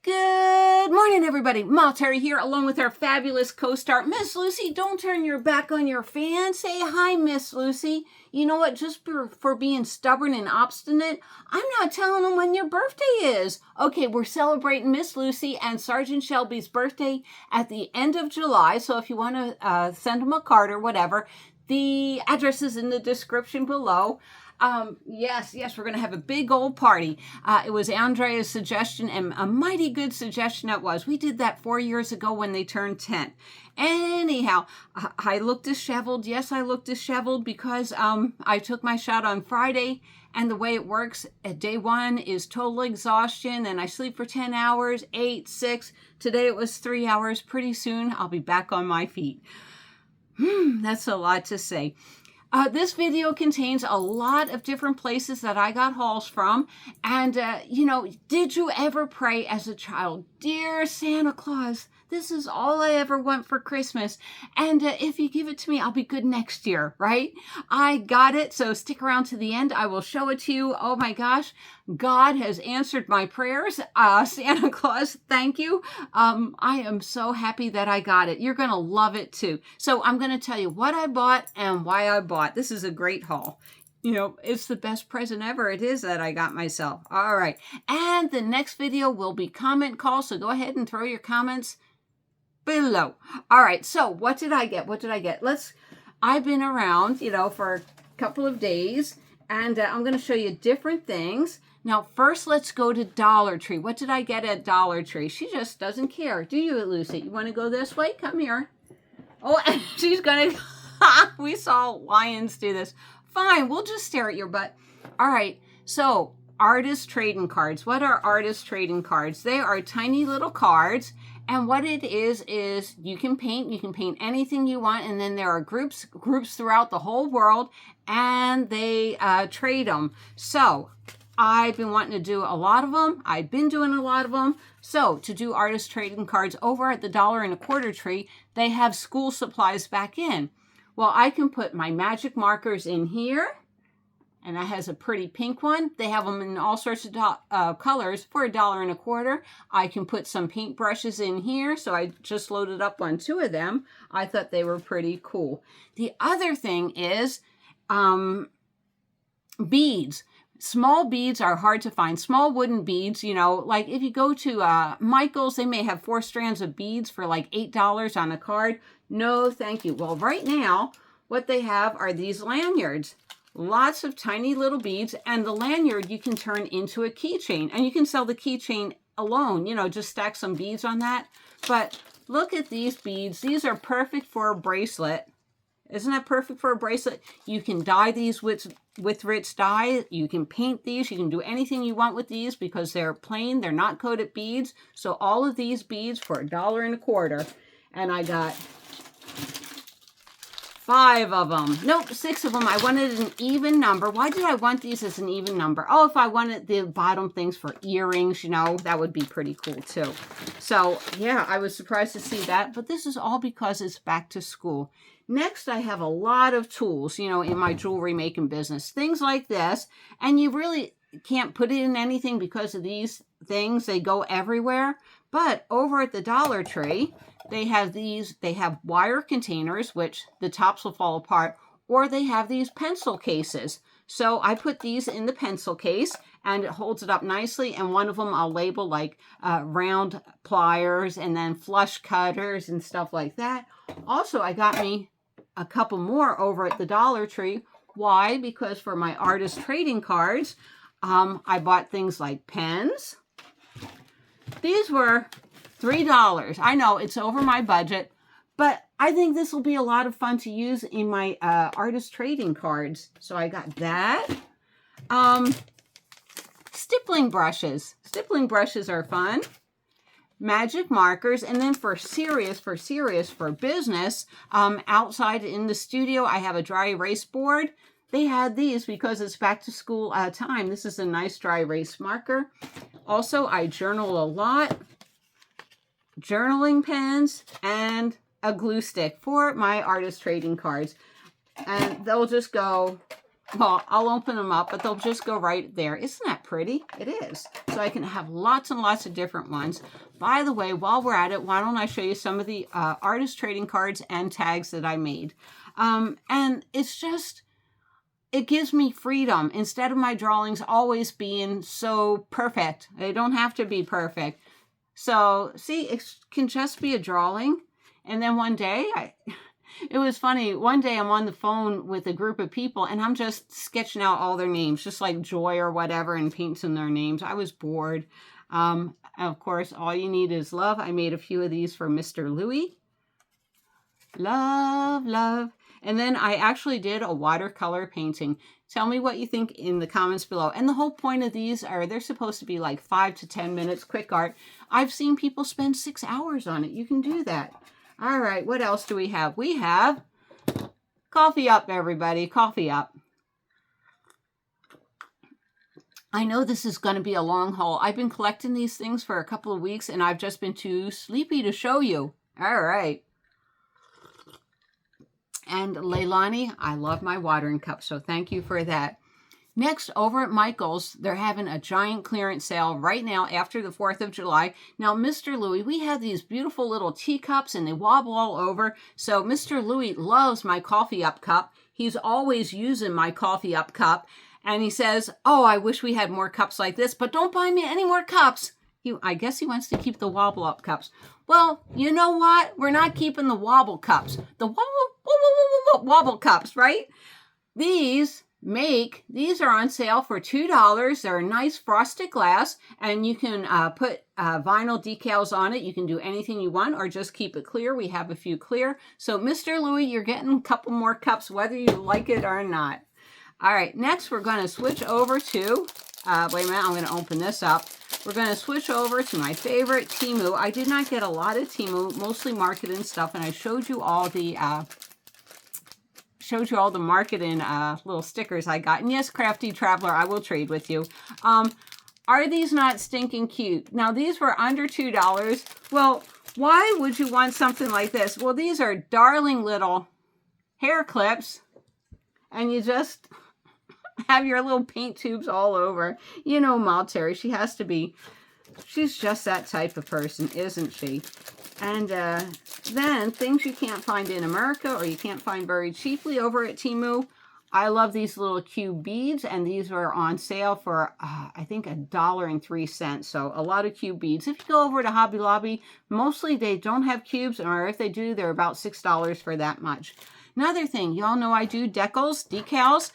Good morning, everybody. Materry here, along with our fabulous co-star, Miss Lucy. Don't turn your back on your fan. Say hi, Miss Lucy. You know what? Just for being stubborn and obstinate, I'm not telling them when your birthday is. Okay, we're celebrating Miss Lucy and Sergeant Shelby's birthday at the end of July. So if you want to send them a card or whatever, the address is in the description below. Yes, we're going to have a big old party. It was Andrea's suggestion, and a mighty good suggestion it was. We did that 4 years ago when they turned 10. Anyhow, I look disheveled. Yes, I look disheveled because I took my shot on Friday, and the way it works at day one is total exhaustion, and I sleep for 10 hours, 8, 6. Today it was 3 hours. Pretty soon I'll be back on my feet. That's a lot to say. This video contains a lot of different places that I got hauls from. And, did you ever pray as a child, "Dear Santa Claus, this is all I ever want for Christmas. And if you give it to me, I'll be good next year," right? I got it. So stick around to the end. I will show it to you. Oh my gosh. God has answered my prayers. Santa Claus, thank you. I am so happy that I got it. You're going to love it too. So I'm going to tell you what I bought and why I bought. This is a great haul. It's the best present ever. It is that I got myself. All right. And the next video will be comment call. So go ahead and throw your comments below. All right. So what did I get? I've been around, for a couple of days, and I'm going to show you different things. Now, first, let's go to Dollar Tree. What did I get at Dollar Tree? She just doesn't care. Do you, Lucy? You want to go this way? Come here. Oh, and she's going to... We saw lions do this. Fine, we'll just stare at your butt. All right, so artist trading cards. What are artist trading cards? They are tiny little cards, and what it is you can paint anything you want, and then there are groups throughout the whole world, and they trade them. So I've been wanting to do a lot of them. I've been doing a lot of them. So to do artist trading cards over at the $1.25 Tree, they have school supplies back in. Well, I can put my magic markers in here, and that has a pretty pink one. They have them in all sorts of colors for $1.25. I can put some paint brushes in here, so I just loaded up on 2 of them. I thought they were pretty cool. The other thing is beads. Small beads are hard to find. Small wooden beads, like if you go to Michael's, they may have 4 strands of beads for like $8 on a card. No, thank you. Well, right now, what they have are these lanyards. Lots of tiny little beads, and the lanyard you can turn into a keychain, and you can sell the keychain alone, just stack some beads on that. But look at these beads. These are perfect for a bracelet. Isn't that perfect for a bracelet? You can dye these with rich dye. You can paint these. You can do anything you want with these because they're plain. They're not coated beads. So all of these beads for $1.25. And I got 5 of them. Nope, 6 of them. I wanted an even number. Why did I want these as an even number? Oh, if I wanted the bottom things for earrings, that would be pretty cool too. So yeah, I was surprised to see that. But this is all because it's back to school. Next, I have a lot of tools, in my jewelry making business. Things like this. And you really can't put it in anything because of these things. They go everywhere. But over at the Dollar Tree, they have these. They have wire containers, which the tops will fall apart. Or they have these pencil cases. So I put these in the pencil case, and it holds it up nicely. And one of them I'll label like round pliers and then flush cutters and stuff like that. Also, I got me a couple more over at the Dollar Tree. Why? Because for my artist trading cards, I bought things like pens. These were $3. I know it's over my budget, but I think this will be a lot of fun to use in my artist trading cards. So I got that. Stippling brushes. Stippling brushes are fun. Magic markers, and then for business, outside in the studio, I have a dry erase board. They had these because it's back to school time. This is a nice dry erase marker. Also, I journal a lot. Journaling pens and a glue stick for my artist trading cards. And they'll just go, well, I'll open them up, but they'll just go right there. Isn't that pretty? It is. So I can have lots and lots of different ones. By the way, while we're at it, why don't I show you some of the artist trading cards and tags that I made. And it's just, it gives me freedom. Instead of my drawings always being so perfect. They don't have to be perfect. So see, it can just be a drawing. And then one day, it was funny. One day I'm on the phone with a group of people and I'm just sketching out all their names, just like Joy or whatever, and painting their names. I was bored. Of course, all you need is love. I made a few of these for Mr. Louis. Love, love. And then I actually did a watercolor painting. Tell me what you think in the comments below. And the whole point of these are they're supposed to be like 5 to 10 minutes, quick art. I've seen people spend 6 hours on it. You can do that. All right, what else do we have? We have coffee up, everybody. Coffee up. I know this is going to be a long haul. I've been collecting these things for a couple of weeks and I've just been too sleepy to show you. All right. And Leilani, I love my watering cup, so thank you for that. Next, over at Michael's, they're having a giant clearance sale right now after the 4th of July. Now, Mr. Louis, we have these beautiful little teacups and they wobble all over. So Mr. Louis loves my coffee up cup. He's always using my coffee up cup. And he says, oh, I wish we had more cups like this, but don't buy me any more cups. I guess he wants to keep the wobble up cups. Well, you know what? We're not keeping the wobble cups. The wobble cups, right? These are on sale for $2. They're a nice frosted glass, and you can put vinyl decals on it. You can do anything you want, or just keep it clear. We have a few clear. So, Mr. Louis, you're getting a couple more cups, whether you like it or not. All right, next we're going to switch over to, wait a minute, I'm going to open this up. We're going to switch over to my favorite, Temu. I did not get a lot of Temu, mostly marketing stuff, and I showed you all the marketing little stickers I got. And yes, Crafty Traveler, I will trade with you. Are these not stinking cute? Now, these were under $2. Well, why would you want something like this? Well, these are darling little hair clips, and you just have your little paint tubes all over. You know, materry, she's just that type of person, isn't she? And then things you can't find in America or you can't find very cheaply over at Temu. I love these little cube beads, and these are on sale for, I think, $1.03. So a lot of cube beads. If you go over to Hobby Lobby, mostly they don't have cubes, or if they do, they're about $6 for that much. Another thing, y'all know I do decals.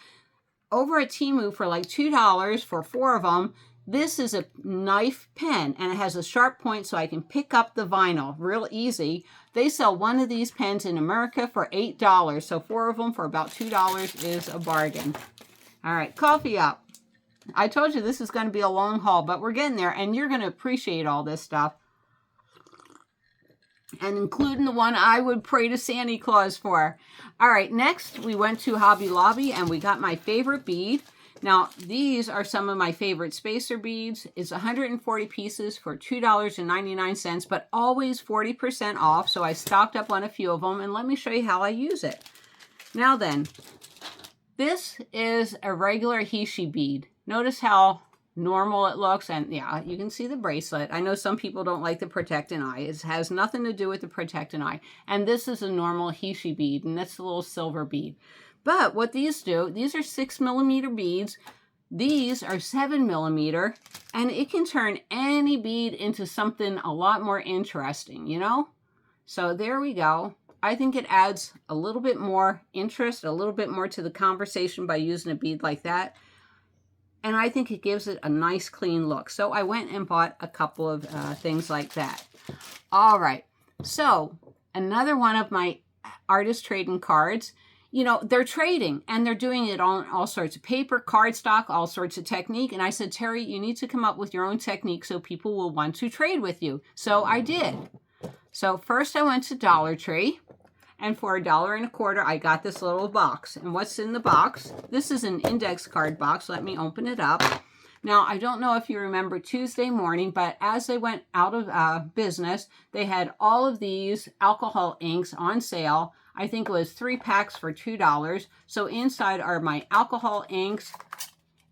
Over at Temu for like $2 for 4 of them. This is a knife pen, and it has a sharp point so I can pick up the vinyl real easy. They sell one of these pens in America for $8, so 4 of them for about $2 is a bargain. All right, coffee up. I told you this is going to be a long haul, but we're getting there, and you're going to appreciate all this stuff. And including the one I would pray to Santa Claus for. All right, next we went to Hobby Lobby and we got my favorite bead. Now, these are some of my favorite spacer beads. It's 140 pieces for $2.99, but always 40% off. So I stocked up on a few of them, and let me show you how I use it. Now then, this is a regular Hishi bead. Notice how normal it looks, and yeah, you can see the bracelet. I know some people don't like the protecting eye. It has nothing to do with the protecting eye. And this is a normal Hishi bead, and that's a little silver bead. But what these do, these are 6mm beads. These are 7mm, and it can turn any bead into something a lot more interesting, you know? So there we go. I think it adds a little bit more interest, a little bit more to the conversation by using a bead like that. And I think it gives it a nice clean look. So I went and bought a couple of things like that. All right. So another one of my artist trading cards, you know, they're trading and they're doing it on all sorts of paper, cardstock, all sorts of technique. And I said, Terry, you need to come up with your own technique so people will want to trade with you. So I did. So first I went to Dollar Tree. And for $1.25, I got this little box. And what's in the box? This is an index card box. Let me open it up. Now, I don't know if you remember Tuesday morning, but as they went out of business, they had all of these alcohol inks on sale. I think it was 3 packs for $2. So inside are my alcohol inks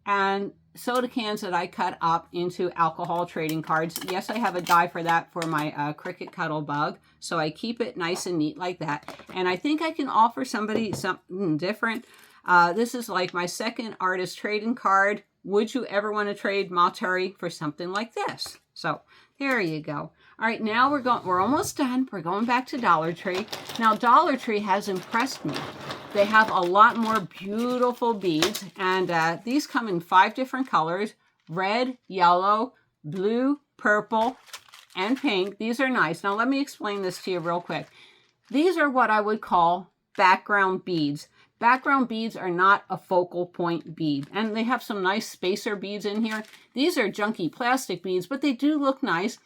and soda cans that I cut up into alcohol trading cards. Yes, I have a die for that for my Cricket Cuddle Bug. So I keep it nice and neat like that. And I think I can offer somebody something different. This is like my second artist trading card. Would you ever want to trade materry for something like this? So there you go. All right, now we're almost done. We're going back to Dollar Tree. Now Dollar Tree has impressed me. They have a lot more beautiful beads, and these come in 5 different colors: red, yellow, blue, purple, and pink. These are nice. Now let me explain this to you real quick. These are what I would call background beads. Background beads are not a focal point bead, and they have some nice spacer beads in here. These are junky plastic beads, but they do look nice.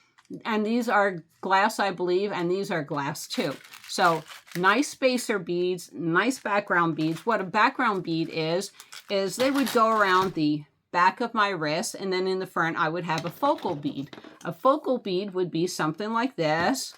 And these are glass, I believe, and these are glass too. So nice spacer beads, nice background beads. What a background bead is they would go around the back of my wrist, and then in the front I would have a focal bead. A focal bead would be something like this.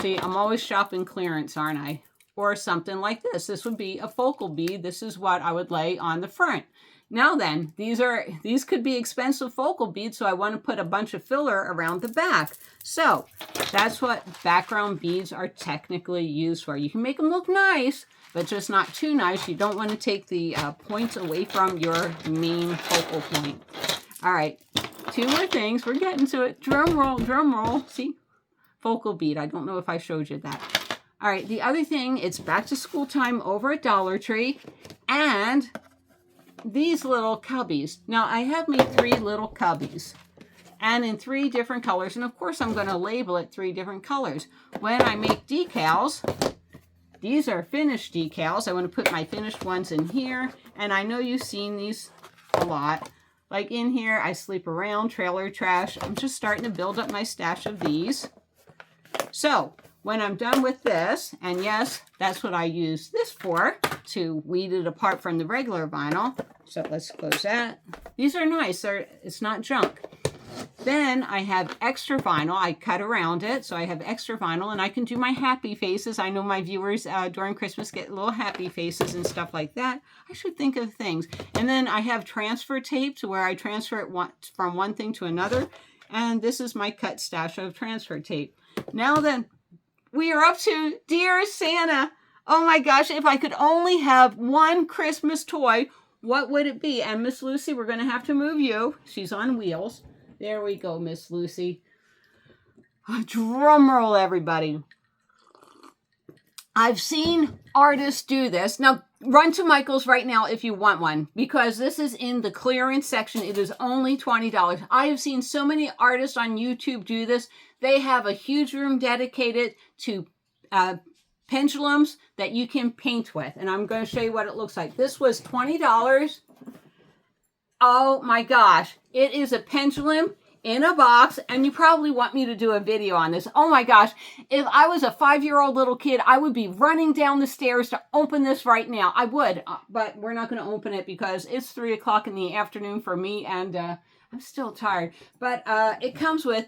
See, I'm always shopping clearance, aren't I? Or something like this. This would be a focal bead. This is what I would lay on the front. Now then, these could be expensive focal beads, so I want to put a bunch of filler around the back. So that's what background beads are technically used for. You can make them look nice, but just not too nice. You don't want to take the points away from your main focal point. All right, 2 more things. We're getting to it. Drum roll, drum roll. See? Focal bead. I don't know if I showed you that. All right, the other thing, it's back to school time over at Dollar Tree, and these little cubbies. Now, I have made 3 little cubbies, and in 3 different colors, and of course I'm going to label it 3 different colors. When I make decals, these are finished decals. I want to put my finished ones in here, and I know you've seen these a lot. Like in here, I sleep around, trailer trash. I'm just starting to build up my stash of these. So when I'm done with this, and yes, that's what I use this for, to weed it apart from the regular vinyl. So let's close that. These are nice. It's not junk. Then I have extra vinyl. I cut around it, so I have extra vinyl, and I can do my happy faces. I know my viewers during Christmas get little happy faces and stuff like that. I should think of things. And then I have transfer tape to where I transfer it from one thing to another. And this is my cut stash of transfer tape. Now then, we are up to Dear Santa. Oh my gosh, if I could only have one Christmas toy, what would it be? And Miss Lucy, we're going to have to move you. She's on wheels. There we go, Miss Lucy. Drum roll, everybody. I've seen artists do this. Now, run to Michael's right now if you want one, because this is in the clearance section. It is only $20. I have seen so many artists on YouTube do this. They have a huge room dedicated to pendulums that you can paint with. And I'm going to show you what it looks like. This was $20. Oh my gosh. It is a pendulum in a box, and you probably want me to do a video on this. Oh my gosh. If I was a 5-year-old little kid, I would be running down the stairs to open this right now. I would, but we're not going to open it because it's 3 o'clock in the afternoon for me, and I'm still tired. But it comes with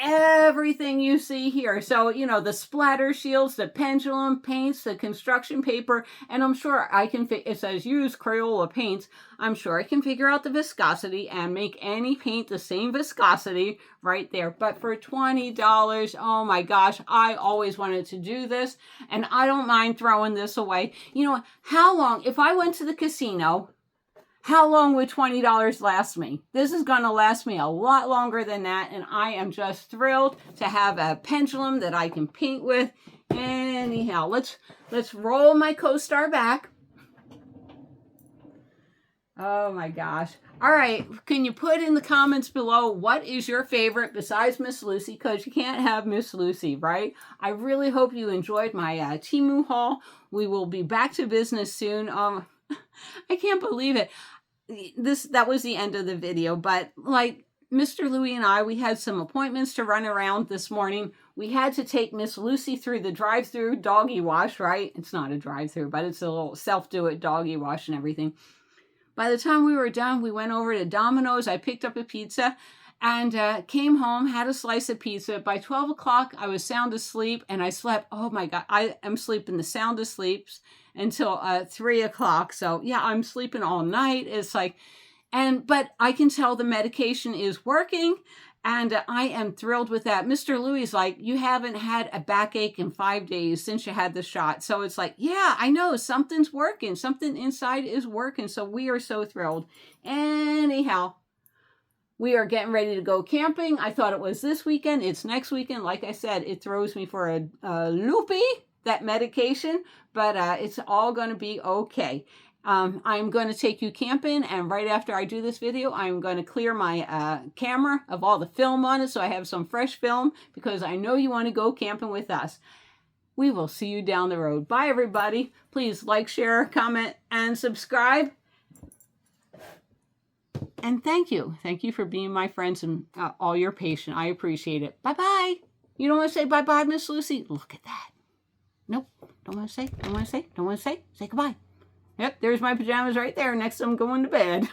everything you see here. So, you know, the splatter shields, the pendulum paints, the construction paper, and I'm sure I can, it says use Crayola paints. I'm sure I can figure out the viscosity and make any paint the same viscosity right there. But for $20, oh my gosh, I always wanted to do this, and I don't mind throwing this away. You know, how long, if I went to the casino, how long would $20 last me? This is going to last me a lot longer than that, and I am just thrilled to have a pendulum that I can paint with. Anyhow, let's roll my co-star back. Oh my gosh. All right, can you put in the comments below what is your favorite besides Miss Lucy, because you can't have Miss Lucy, right? I really hope you enjoyed my Temu haul. We will be back to business soon. I can't believe it. That was the end of the video, but like Mr. Louie and I, we had some appointments to run around this morning. We had to take Miss Lucy through the drive-through doggy wash, right? It's not a drive-through, but it's a little self-do-it doggy wash and everything. By the time we were done, we went over to Domino's. I picked up a pizza and came home, had a slice of pizza. By 12 o'clock, I was sound asleep, and I slept. Oh my God, I am sleeping the soundest sleeps until 3 o'clock. So yeah, I'm sleeping all night. It's like, But I can tell the medication is working, and I am thrilled with that. Mr. Louis is like, you haven't had a backache in 5 days since you had the shot. So it's like, yeah, I know something's working. Something inside is working. So we are so thrilled. Anyhow, we are getting ready to go camping. I thought it was this weekend. It's next weekend. Like I said, it throws me for a loopy, that medication, but it's all going to be okay. I'm going to take you camping, and right after I do this video, I'm going to clear my camera of all the film on it so I have some fresh film, because I know you want to go camping with us. We will see you down the road. Bye, everybody. Please like, share, comment, and subscribe. And thank you. Thank you for being my friends and all your patience. I appreciate it. Bye-bye. You don't want to say bye-bye, Miss Lucy? Look at that. Nope. Don't want to say. Don't want to say. Don't want to say. Say goodbye. Yep, there's my pajamas right there next to them going to bed.